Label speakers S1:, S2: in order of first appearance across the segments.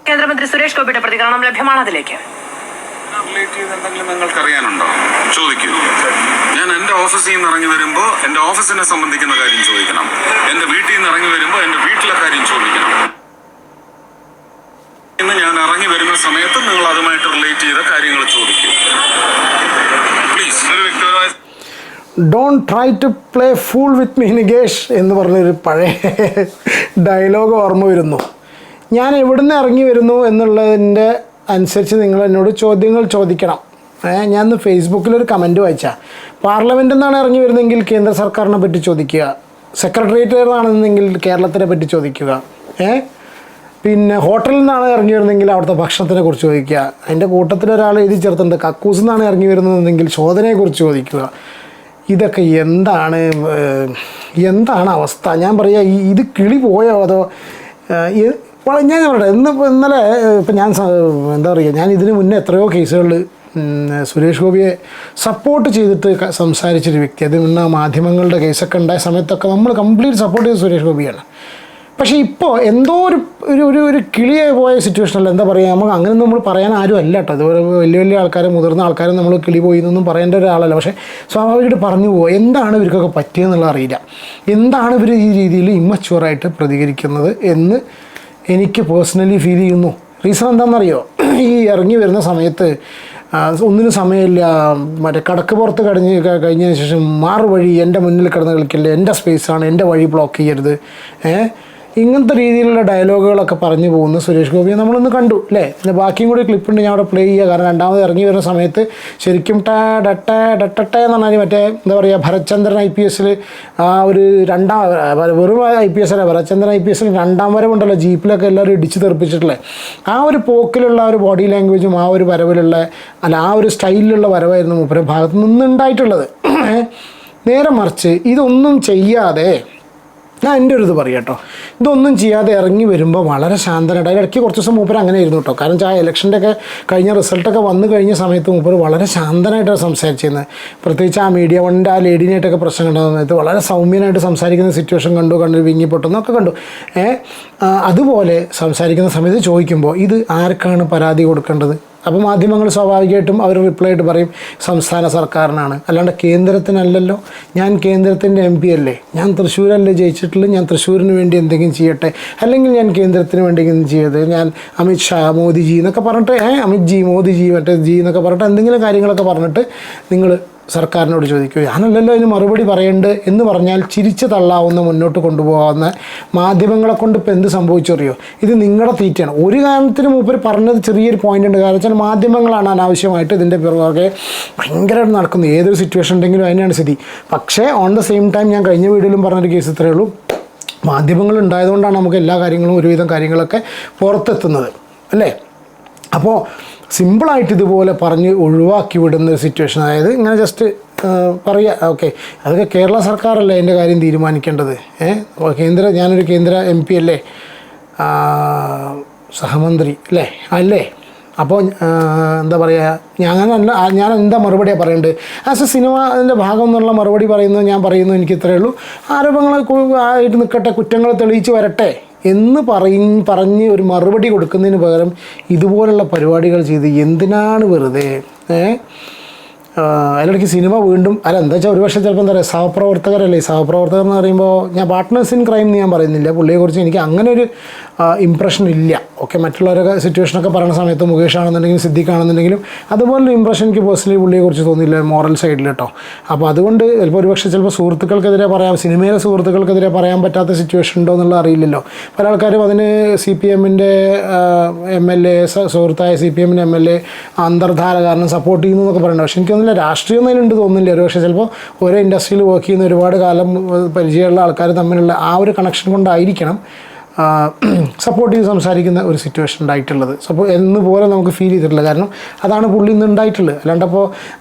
S1: കേന്ദ്രമന്ത്രി സുരേഷ് ഗോപിയുടെ പ്രതികരണം ലഭ്യമാണ്. അതിലേക്ക്
S2: എന്തെങ്കിലും നിങ്ങൾക്ക് അറിയാനുണ്ടോ? ചോദിക്കൂ. ഞാൻ എന്റെ ഓഫീസിൽ നിന്ന് ഇറങ്ങി വരുമ്പോ എന്റെ ഓഫീസിനെ സംബന്ധിക്കുന്ന കാര്യം ചോദിക്കണം. എന്റെ വീട്ടിൽ നിന്ന് ഇറങ്ങി വരുമ്പോ എന്റെ വീട്ടിലെ കാര്യം ചോദിക്കണം. ഇന്ന് ഞാൻ ഇറങ്ങി വരുന്ന സമയത്ത് നിങ്ങൾ അതുമായിട്ട് റിലേറ്റ് ചെയ്ത കാര്യങ്ങൾ ചോദിക്കൂ. പ്ലീസ്. ഒരു വ്യക്തിപരമായ
S3: don't try to play fool with me Nikesh എന്ന് പറഞ്ഞൊരു പഴയ ഡയലോഗ് ഓർമ്മ വരുന്നു. ഞാൻ എവിടുന്ന് ഇറങ്ങി വരുന്നു എന്നുള്ളതിൻ്റെ അനുസരിച്ച് നിങ്ങൾ എന്നോട് ചോദ്യങ്ങൾ ചോദിക്കണം. ഞാൻ ഇന്ന് ഫേസ്ബുക്കിലൊരു കമൻറ്റ് വായിച്ചാൽ, പാർലമെൻറ്റിൽ നിന്നാണ് ഇറങ്ങി വരുന്നതെങ്കിൽ കേന്ദ്ര സർക്കാരിനെ പറ്റി ചോദിക്കുക, സെക്രട്ടേറിയറ്റിലാണെന്നെങ്കിൽ കേരളത്തിനെ പറ്റി ചോദിക്കുക, പിന്നെ ഹോട്ടലിൽ നിന്നാണ് ഇറങ്ങി വരുന്നതെങ്കിൽ അവിടുത്തെ ഭക്ഷണത്തിനെ കുറിച്ച് ചോദിക്കുക, അതിൻ്റെ കൂട്ടത്തിലൊരാൾ എഴുതി ചേർത്തിട്ടുണ്ട് കക്കൂസിൽ നിന്നാണ് ഇറങ്ങി വരുന്നതെങ്കിൽ ശോധനയെക്കുറിച്ച് ചോദിക്കുക. ഇതൊക്കെ എന്താണ് അവസ്ഥ? ഞാൻ പറയാ, ഇത് കിളി പോയോ അതോ ഞാൻ പറയട്ടെ. ഇന്നലെ ഇപ്പം ഞാൻ എന്താ പറയുക, ഞാൻ ഇതിന് മുന്നേ എത്രയോ കേസുകളിൽ സുരേഷ് ഗോപിയെ സപ്പോർട്ട് ചെയ്തിട്ട് സംസാരിച്ചൊരു വ്യക്തി. അത് മുന്നേ മാധ്യമങ്ങളുടെ കേസൊക്കെ ഉണ്ടായ സമയത്തൊക്കെ നമ്മൾ കംപ്ലീറ്റ് സപ്പോർട്ട് ചെയ്ത് സുരേഷ് ഗോപിയാണ്. പക്ഷേ ഇപ്പോൾ എന്തോ ഒരു കിളിയെ പോയ സിറ്റുവേഷനല്ല. എന്താ പറയുക, നമുക്ക് അങ്ങനെ നമ്മൾ പറയാൻ ആരും അല്ല കേട്ടോ. അതുപോലെ വലിയ ആൾക്കാരും മുതിർന്ന ആൾക്കാരും നമ്മൾ കിളി പോയി എന്നൊന്നും പറയേണ്ട ഒരാളല്ല. പക്ഷേ സ്വാഭാവികമായിട്ട് പറഞ്ഞു പോകുക, എന്താണ് ഇവർക്കൊക്കെ പറ്റിയതെന്നുള്ളത് അറിയില്ല. എന്താണ് ഇവർ ഈ രീതിയിൽ ഇമ്മച്വറായിട്ട് പ്രതികരിക്കുന്നത് എന്ന് എനിക്ക് പേഴ്സണലി ഫീൽ ചെയ്യുന്നു. റീസൺ എന്താണെന്നറിയോ? ഈ ഇറങ്ങി വരുന്ന സമയത്ത് ഒന്നിനും സമയമില്ല, മറ്റേ കടക്ക് പുറത്ത് കഴിഞ്ഞതിന് ശേഷം വഴി എൻ്റെ മുന്നിൽ കിടന്ന് കളിക്കല്ലേ, എൻ്റെ സ്പേസാണ്, എൻ്റെ വഴി ബ്ലോക്ക് ചെയ്യരുത്, ഇങ്ങനത്തെ രീതിയിലുള്ള ഡയലോഗുകളൊക്കെ പറഞ്ഞു പോകുന്ന സുരേഷ് ഗോപിയെ നമ്മളൊന്ന് കണ്ടു അല്ലേ. പിന്നെ ബാക്കിയും കൂടി ക്ലിപ്പുണ്ട്, ഞാൻ അവിടെ പ്ലേ ചെയ്യുക. കാരണം രണ്ടാമത് ഇറങ്ങി വരുന്ന സമയത്ത് ശരിക്കും ഡട്ടേ എന്ന് പറഞ്ഞാൽ മറ്റേ എന്താ പറയുക, ഭരത്ചന്ദ്രൻ IPS ആ ഒരു വെറും IPS അല്ല, ഭരത്ചന്ദ്രൻ IPS രണ്ടാം വരവുണ്ടല്ലോ, ജീപ്പിലൊക്കെ എല്ലാവരും ഇടിച്ച് തെറിപ്പിച്ചിട്ടില്ലേ, ആ ഒരു പോക്കിലുള്ള ഒരു ബോഡി ലാംഗ്വേജും ആ ഒരു വരവിലുള്ള ആ ഒരു സ്റ്റൈലിലുള്ള വരവായിരുന്നു മൂപ്പരുടെ ഭാഗത്ത് നിന്നുണ്ടായിട്ടുള്ളത്. നേരെ മറിച്ച് ഇതൊന്നും ചെയ്യാതെ, ഞാൻ എൻ്റെ ഒരു ഇത് പറയാം കേട്ടോ, ഇതൊന്നും ചെയ്യാതെ ഇറങ്ങി വരുമ്പോൾ വളരെ ശാന്തനായിട്ട്, അതിലിടയ്ക്ക് കുറച്ച് ദിവസം മൂപ്പർ അങ്ങനെ ആയിരുന്നു കേട്ടോ. കാരണം ആ ഇലക്ഷൻ്റെ ഒക്കെ കഴിഞ്ഞ റിസൾട്ടൊക്കെ വന്നു കഴിഞ്ഞ സമയത്ത് മൂപ്പർ വളരെ ശാന്തനായിട്ടാണ് സംസാരിച്ചിരുന്നത്. പ്രത്യേകിച്ച് ആ മീഡിയ വണ്ണിൻ്റെ ആ ലേഡീനായിട്ടൊക്കെ പ്രശ്നം കണ്ട സമയത്ത് വളരെ സൗമ്യനായിട്ട് സംസാരിക്കുന്ന സിറ്റുവേഷൻ കണ്ടു വിങ്ങിപ്പൊട്ടുന്നൊക്കെ കണ്ടു. അതുപോലെ സംസാരിക്കുന്ന സമയത്ത് ചോദിക്കുമ്പോൾ ഇത് ആർക്കാണ് പരാതി കൊടുക്കേണ്ടത്? അപ്പോൾ മാധ്യമങ്ങൾ സ്വാഭാവികമായിട്ടും അവർ റിപ്ലൈ ആയിട്ട് പറയും സംസ്ഥാന സർക്കാരിനാണ്, അല്ലാണ്ട് കേന്ദ്രത്തിനല്ലല്ലോ. ഞാൻ കേന്ദ്രത്തിൻ്റെ MP അല്ലേ, ഞാൻ തൃശ്ശൂരല്ലേ ജയിച്ചിട്ടുള്ളൂ, ഞാൻ തൃശ്ശൂരിന് വേണ്ടി എന്തെങ്കിലും ചെയ്യട്ടെ, അല്ലെങ്കിൽ ഞാൻ കേന്ദ്രത്തിന് വേണ്ടി എന്തെങ്കിലും ചെയ്യട്ടെ, ഞാൻ അമിത് ഷാ മോദിജി എന്നൊക്കെ പറഞ്ഞിട്ട് അമിത് ജി മോദിജി മറ്റേ ജി എന്നൊക്കെ പറഞ്ഞിട്ട് എന്തെങ്കിലും കാര്യങ്ങളൊക്കെ പറഞ്ഞിട്ട് നിങ്ങൾ സർക്കാരിനോട് ചോദിക്കുക, ഞാനല്ലല്ലോ അതിന് മറുപടി പറയേണ്ടത് എന്ന് പറഞ്ഞാൽ ചിരിച്ച് തള്ളാവുന്ന മുന്നോട്ട് കൊണ്ടുപോകാവുന്ന മാധ്യമങ്ങളെ കൊണ്ട് ഇപ്പോൾ എന്ത് സംഭവിച്ചറിയോ? ഇത് നിങ്ങളുടെ തീറ്റയാണ്. ഒരു കാരണത്തിന് മൂപ്പർ പറഞ്ഞത് ചെറിയൊരു പോയിൻ്റ് ഉണ്ട്. കാരണം വെച്ചാൽ മാധ്യമങ്ങളാണ് അനാവശ്യമായിട്ട് ഇതിൻ്റെ പുറകെ ഭയങ്കരമായിട്ട് നടക്കുന്നത്. ഏതൊരു സിറ്റുവേഷൻ ഉണ്ടെങ്കിലും അതിനാണ് സ്ഥിതി. പക്ഷേ ഓൺ ദ സെയിം ടൈം ഞാൻ കഴിഞ്ഞ വീഡിയോയിലും പറഞ്ഞൊരു കേസ് ഇത്രയേ ഉള്ളൂ, മാധ്യമങ്ങൾ ഉണ്ടായതുകൊണ്ടാണ് നമുക്ക് എല്ലാ കാര്യങ്ങളും ഒരുവിധം കാര്യങ്ങളൊക്കെ പുറത്തെത്തുന്നത് അല്ലേ. അപ്പോൾ സിമ്പിളായിട്ട് ഇതുപോലെ പറഞ്ഞ് ഒഴിവാക്കി വിടുന്ന ഒരു സിറ്റുവേഷൻ, അതായത് ഇങ്ങനെ ജസ്റ്റ് പറയുക, ഓക്കെ അതൊക്കെ കേരള സർക്കാരല്ലേ അതിൻ്റെ കാര്യം തീരുമാനിക്കേണ്ടത്. ഞാനൊരു കേന്ദ്ര MP അല്ലേ, സഹമന്ത്രി അല്ലേ. അപ്പോൾ എന്താ പറയുക, ഞാൻ എന്താ മറുപടിയാണ് പറയേണ്ടത്? ആസ് എ സിനിമ അതിൻ്റെ ഭാഗം എന്നുള്ള മറുപടി പറയുന്നത് ഞാൻ പറയുന്നു, എനിക്ക് ഇത്രയേ ഉള്ളൂ. ആരോപണങ്ങൾ ആയിട്ട് നിൽക്കട്ടെ, കുറ്റങ്ങൾ തെളിയിച്ച് വരട്ടെ എന്ന് പറഞ്ഞ് ഒരു മറുപടി കൊടുക്കുന്നതിന് പകരം ഇതുപോലുള്ള പരിപാടികൾ ചെയ്ത് എന്തിനാണ് വെറുതെ അതിലിടയ്ക്ക് സിനിമ വീണ്ടും എന്താ വെച്ചാൽ ഒരുപക്ഷെ ചിലപ്പോൾ എന്താ പറയുക, സഹപ്രവർത്തകരല്ലേ. സഹപ്രവർത്തകർ എന്ന് പറയുമ്പോൾ ഞാൻ പാർട്ട്നേഴ്സ് ഇൻ ക്രൈം എന്ന് ഞാൻ പറയുന്നില്ല, പുള്ളിയെക്കുറിച്ച് എനിക്ക് അങ്ങനെ ഒരു ഇമ്പ്രഷൻ ഇല്ല. ഓക്കെ, മറ്റുള്ളവരൊക്കെ സിറ്റുവേഷനൊക്കെ പറയുന്ന സമയത്ത് മുകേഷ് ആണെന്നുണ്ടെങ്കിലും സിദ്ദിഖ് ആണെന്നുണ്ടെങ്കിലും അതുപോലൊരു ഇമ്പ്രഷൻ എനിക്ക് പേഴ്സണലി പുള്ളിയെക്കുറിച്ച് തോന്നിയില്ല മോറൽ സൈഡിൽ കേട്ടോ. അപ്പോൾ അതുകൊണ്ട് ചിലപ്പോൾ സുഹൃത്തുക്കൾക്കെതിരെ പറയാം, സിനിമയിലെ സുഹൃത്തുക്കൾക്കെതിരെ പറയാൻ പറ്റാത്ത സിറ്റുവേഷൻ ഉണ്ടോ എന്നുള്ളത് അറിയില്ലല്ലോ. പല ആൾക്കാരും അതിന് CPMൻ്റെ MLA സുഹൃത്തായ CPMൻ്റെ MLA അന്തർധാര കാരണം സപ്പോർട്ട് ചെയ്യുന്നു എന്നൊക്കെ പറയുന്നത്. പക്ഷേ എനിക്കൊന്നുമില്ല, രാഷ്ട്രീയം ഒന്നുമില്ല തോന്നുന്നില്ല. ഒരുപക്ഷെ ചിലപ്പോൾ ഒരേ ഇൻഡസ്ട്രിയിൽ വർക്ക് ചെയ്യുന്ന ഒരുപാട് കാലം പരിചയമുള്ള ആൾക്കാർ തമ്മിലുള്ള ആ ഒരു കണക്ഷൻ കൊണ്ടായിരിക്കണം സപ്പോർട്ട് ചെയ്ത് സംസാരിക്കുന്ന ഒരു സിറ്റുവേഷൻ ഉണ്ടായിട്ടുള്ളത്. എന്നുപോലെ നമുക്ക് ഫീൽ ചെയ്തിട്ടില്ല. കാരണം അതാണ് പുള്ളി ഇന്ന് ഉണ്ടായിട്ടുള്ളത്. അല്ലാണ്ടപ്പോൾ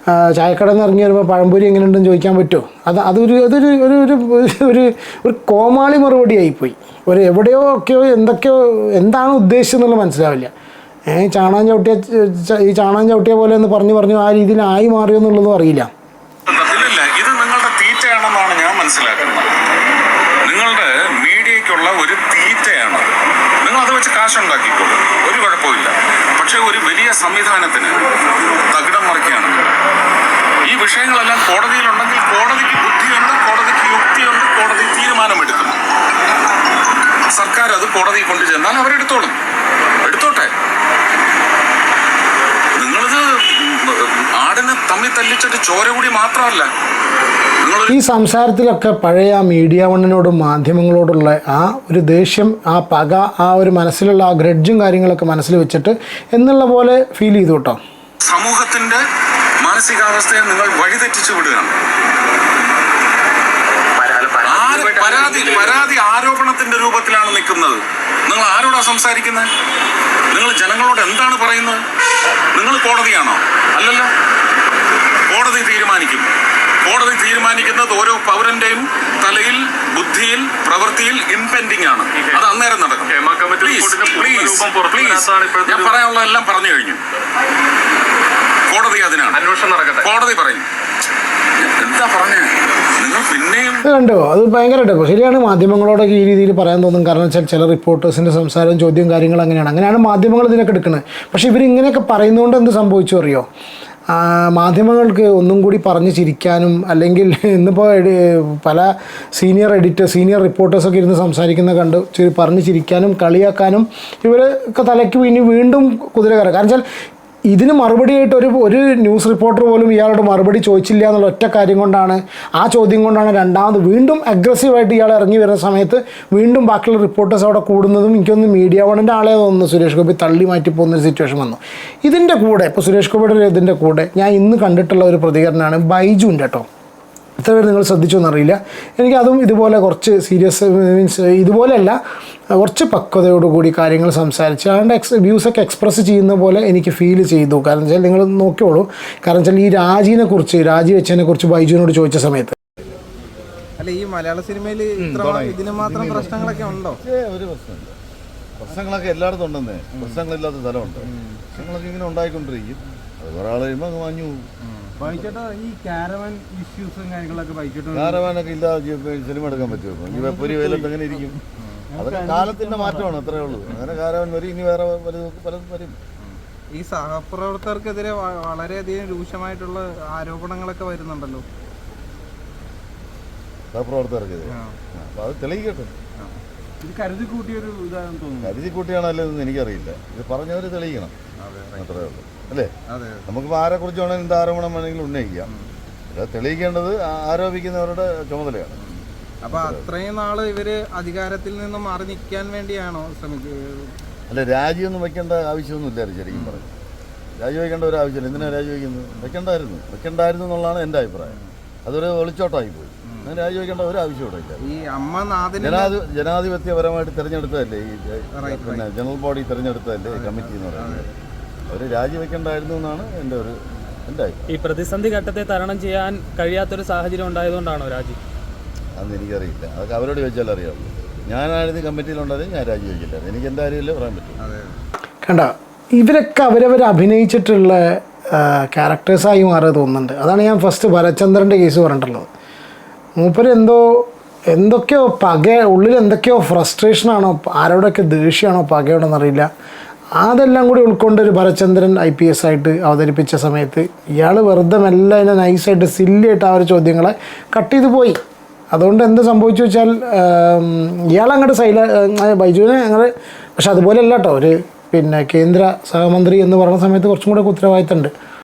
S3: ചായക്കടയിൽ നിന്ന് ഇറങ്ങി വരുമ്പോൾ പഴംപൊരി എങ്ങനെയുണ്ടെന്ന് ചോദിക്കാൻ പറ്റുമോ? ഒരു കോമാളി മറുപടി ആയിപ്പോയി. എവിടെയോ ഒക്കെയോ എന്താണ് ഉദ്ദേശിച്ചത് എന്നുള്ളത് മനസ്സിലാവില്ല. ചാണകം ചവിട്ടിയ പോലെ എന്ന് പറഞ്ഞു ആ രീതിയിൽ ആയി മാറിയോ എന്നുള്ളതും അറിയില്ല.
S2: ഇത് നിങ്ങളുടെ തീറ്റയാണെന്നാണ് ഞാൻ മനസ്സിലാക്കുന്നത്. നിങ്ങളുടെ മീഡിയയ്ക്കുള്ള ഒരു തീറ്റയാണ്. നിങ്ങൾ അത് വെച്ച് കാശുണ്ടാക്കിക്കോളൂ, ഒരു കുഴപ്പമില്ല. പക്ഷെ ഒരു വലിയ സംവിധാനത്തിന് തകിടം മറിക്കുകയാണ്. ഈ വിഷയങ്ങളെല്ലാം കോടതിയിലുണ്ടെങ്കിൽ കോടതിക്ക് ബുദ്ധിയുണ്ട്, കോടതിക്ക് യുക്തിയുണ്ട്, കോടതി തീരുമാനമെടുക്കുന്നു. സർക്കാർ അത് കോടതിയിൽ കൊണ്ടുചെന്നാൽ അവരെടുത്തോളും, എടുത്തോട്ടെ. നിങ്ങളിത് ആടിനെ തമ്മിൽ തല്ലിച്ചിട്ട് ചോര കൂടി മാത്രമല്ല.
S3: ഈ സംസാരത്തിലൊക്കെ പഴയ മീഡിയ വണ്ണിനോടും മാധ്യമങ്ങളോടുള്ള ആ ഒരു ദേഷ്യം, ആ പക, ആ ഒരു മനസ്സിലുള്ള ആ ഗ്രഡ്ജും കാര്യങ്ങളൊക്കെ മനസ്സിൽ വെച്ചിട്ട് എന്നുള്ള പോലെ ഫീൽ ചെയ്തു കേട്ടോ.
S2: സമൂഹത്തിന്റെ മാനസികാവസ്ഥയെ നിങ്ങൾ വഴിതെറ്റിച്ചു വിടുകയാണ്. പരാതി ആരോപണത്തിന്റെ രൂപത്തിലാണ് നിൽക്കുന്നത്. നിങ്ങൾ ആരോടാ സംസാരിക്കുന്നത്? നിങ്ങൾ ജനങ്ങളോട് എന്താണ് പറയുന്നത്? നിങ്ങൾ കോടതിയാണോ? അല്ലല്ലോ. കോടതി തീരുമാനിക്കും. കോടതി തീരുമാനിക്കുന്നത് ഓരോ പൗരന്റെയും തലയിൽ, ബുദ്ധിയിൽ, പ്രവൃത്തിയിൽ ഇംപെൻഡിങ് ആണ്. അത് അന്നേരം നടക്കും. ഞാൻ പറയാനുള്ള എല്ലാം പറഞ്ഞു കഴിഞ്ഞു. കോടതി അതിനാണ്. അന്വേഷണം നടക്കട്ടെ. കോടതി പറയും. എന്താ പറഞ്ഞേ? നിങ്ങൾ പിന്നെയും
S3: കണ്ടോ, അത് ഭയങ്കരമായിട്ട് ശരിയാണ്. മാധ്യമങ്ങളോടൊക്കെ ഈ രീതിയിൽ പറയാൻ തോന്നും. കാരണം വെച്ചാൽ ചില റിപ്പോർട്ടേഴ്സിൻ്റെ സംസാരവും ചോദ്യവും കാര്യങ്ങളും അങ്ങനെയാണ് മാധ്യമങ്ങൾ ഇതിനൊക്കെ എടുക്കുന്നത്. പക്ഷേ ഇവരിങ്ങനെയൊക്കെ പറയുന്നതുകൊണ്ട് എന്ത് സംഭവിച്ചു അറിയോ? മാധ്യമങ്ങൾക്ക് ഒന്നും കൂടി പറഞ്ഞ് ചിരിക്കാനും, അല്ലെങ്കിൽ ഇന്നിപ്പോൾ പല സീനിയർ റിപ്പോർട്ടേഴ്സൊക്കെ ഇരുന്ന് സംസാരിക്കുന്ന കണ്ട് പറഞ്ഞ് ചിരിക്കാനും കളിയാക്കാനും ഇവരൊക്കെ തലയ്ക്ക് ഇനി വീണ്ടും കുതിര കയറാം. കാരണം വെച്ചാൽ ഇതിന് മറുപടിയായിട്ട് ഒരു ന്യൂസ് റിപ്പോർട്ടർ പോലും ഇയാളോട് മറുപടി ചോദിച്ചില്ല എന്നുള്ള ഒറ്റ കാര്യം കൊണ്ടാണ്, ആ ചോദ്യം കൊണ്ടാണ് രണ്ടാമത് വീണ്ടും അഗ്രസീവായിട്ട് ഇയാൾ ഇറങ്ങി വരുന്ന സമയത്ത് വീണ്ടും ബാക്കിയുള്ള റിപ്പോർട്ടേഴ്സ് അവിടെ കൂടുന്നതും. എനിക്കൊന്ന് മീഡിയ വണ്ണിൻ്റെ ആളെ തോന്നുന്നു സുരേഷ് ഗോപി തള്ളി മാറ്റി പോകുന്നൊരു സിറ്റുവേഷൻ വന്നു. ഇതിൻ്റെ കൂടെ ഇപ്പോൾ സുരേഷ് ഗോപിയുടെ ഇതിൻ്റെ കൂടെ ഞാൻ ഇന്ന് കണ്ടിട്ടുള്ള ഒരു പ്രതികരണമാണ് ബൈജുവിൻ്റെ കേട്ടോ. എത്ര പേര് നിങ്ങൾ ശ്രദ്ധിച്ചോന്നറിയില്ല. എനിക്കതും ഇതുപോലെ കുറച്ച് സീരിയസ് മീൻസ് ഇതുപോലെയല്ല, കുറച്ച് പക്വതയോടുകൂടി കാര്യങ്ങൾ സംസാരിച്ച് അവൻ്റെ വ്യൂസൊക്കെ എക്സ്പ്രസ് ചെയ്യുന്ന പോലെ എനിക്ക് ഫീൽ ചെയ്തു. കാരണം വെച്ചാൽ നിങ്ങൾ നോക്കിയോളൂ. കാരണം വെച്ചാൽ ഈ രാജിവെച്ചതിനെക്കുറിച്ച് ബൈജുവിനോട് ചോദിച്ച സമയത്ത്,
S4: അല്ല ഈ മലയാള സിനിമയിൽ ഇതിന് മാത്രം പ്രശ്നങ്ങളൊക്കെ ഉണ്ടോ?
S5: ഒരു പ്രശ്നമില്ല. പ്രശ്നങ്ങളൊക്കെ എല്ലായിടത്തും ഉണ്ടെന്നേ. പ്രശ്നങ്ങളില്ലാത്ത സ്ഥലമുണ്ട്. പ്രശ്നങ്ങളൊക്കെ ഇങ്ങനെ ഉണ്ടായിക്കൊണ്ടിരിക്കും. അത് ഒരാൾ കഴിയുമ്പോൾ അങ്ങ് മാഞ്ഞു പോകും.
S4: ഈ കാരവൻ ഇഷ്യൂസും കാര്യങ്ങളൊക്കെ
S5: കാരവാനൊക്കെ ഇല്ലാതെ സിനിമ എടുക്കാൻ പറ്റുമോ? ഈ വെപ്പൊരി വെയിലത്ത് എങ്ങനെ ഇരിക്കും? അതൊക്കെ കാലത്തിന്റെ മാറ്റമാണ്, അത്രേ ഉള്ളൂ. അങ്ങനെ കാരവൻ വരും, ഇനി വേറെ പലതും വരും.
S4: ഈ സഹപ്രവർത്തകർക്കെതിരെ വളരെയധികം രൂക്ഷമായിട്ടുള്ള ആരോപണങ്ങളൊക്കെ വരുന്നുണ്ടല്ലോ
S5: സഹപ്രവർത്തകർക്കെതിരെ. അപ്പൊ അത് തെളിയിക്കട്ടെ.
S4: ഇത് കരുതി കൂട്ടിയൊരു ഇതാണെന്ന് തോന്നുന്നു.
S5: കരുതി കൂട്ടിയാണോ അല്ലെന്ന് എനിക്കറിയില്ല. ഇത് പറഞ്ഞവർ തെളിയിക്കണം, അത്രേ ഉള്ളൂ. അല്ലേ? നമുക്കിപ്പോൾ ആരെക്കുറിച്ച് വേണമെങ്കിൽ എന്ത് ആരോപണം വേണമെങ്കിലും ഉന്നയിക്കാം. ഇത് തെളിയിക്കേണ്ടത് ആരോപിക്കുന്നവരുടെ ചുമതലയാണ്.
S4: അപ്പൊ അത്രയും നാള് ഇവര് അധികാരത്തിൽ നിന്നും മാറി നിൽക്കാൻ വേണ്ടിയാണോ ശ്രമിക്കുന്നത്?
S5: അല്ല, രാജിയൊന്നും വെക്കേണ്ട ആവശ്യമൊന്നുമില്ലായിരുന്നു. ശരിക്കും പറഞ്ഞു രാജിവെക്കേണ്ട ഒരു ആവശ്യമില്ല. എന്തിനാണ് രാജിവെക്കുന്നത്? വെക്കണ്ടായിരുന്നു എന്നുള്ളതാണ് എൻ്റെ അഭിപ്രായം. അതൊരു ഒളിച്ചോട്ടമായി പോയി. അങ്ങനെ രാജിവെക്കേണ്ട ഒരു ആവശ്യമില്ല.
S4: ഈ അമ്മനാഥൻ
S5: ജനാധിപത്യപരമായിട്ട് തിരഞ്ഞെടുത്തതല്ലേ ഈ പിന്നെ ജനറൽ ബോഡി തിരഞ്ഞെടുത്തതല്ലേ കമ്മിറ്റി എന്ന് പറയുന്നത്. അവർ രാജിവെക്കേണ്ടായിരുന്നു എന്നാണ് എൻ്റെ അഭിപ്രായം.
S6: ഈ പ്രതിസന്ധി ഘട്ടത്തെ തരണം ചെയ്യാൻ കഴിയാത്തൊരു സാഹചര്യം ഉണ്ടായതുകൊണ്ടാണോ രാജി?
S5: അതൊന്നും എനിക്കറിയില്ല. അതൊക്കെ അവരോട് ചോദിച്ചാൽ അറിയാവുള്ളൂ. ഞാനായിരുന്നു കമ്മിറ്റിയിലുണ്ടായിരുന്നു, ഞാൻ രാജിവെക്കില്ല. എനിക്ക് എൻ്റെ കാര്യമില്ല പറയാൻ പറ്റും.
S3: കണ്ട ഇവരൊക്കെ അവരവർ അഭിനയിച്ചിട്ടുള്ള ക്യാരക്ടേഴ്സായി മാറിയത് തോന്നുന്നുണ്ട്. അതാണ് ഞാൻ ഫസ്റ്റ് ഭരചന്ദ്രൻ്റെ കേസ് പറഞ്ഞിട്ടുള്ളത്. മൂപ്പര് എന്തൊക്കെയോ ഉള്ളിൽ എന്തൊക്കെയോ ഫ്രസ്ട്രേഷനാണോ, ആരോടൊക്കെ ദേഷ്യമാണോ പകയോടെന്നറിയില്ല, അതെല്ലാം കൂടി ഉൾക്കൊണ്ടൊരു ഭരചന്ദ്രൻ IPS ആയിട്ട് അവതരിപ്പിച്ച സമയത്ത് ഇയാൾ വെറുതെ മെല്ലെ അതിനെ നൈസായിട്ട് സില്ലിയായിട്ട് ആ ഒരു ചോദ്യങ്ങളെ കട്ട് ചെയ്ത് പോയി. അതുകൊണ്ട് എന്ത് സംഭവിച്ചു വെച്ചാൽ ഇയാളങ്ങോട്ട് ബൈജുവിനെ അങ്ങനെ, പക്ഷെ അതുപോലെയല്ല കേട്ടോ. ഒരു കേന്ദ്ര സഹമന്ത്രി എന്ന് പറയുന്ന സമയത്ത് കുറച്ചും കൂടെ ഉത്തരവാദിത്തമുണ്ട്.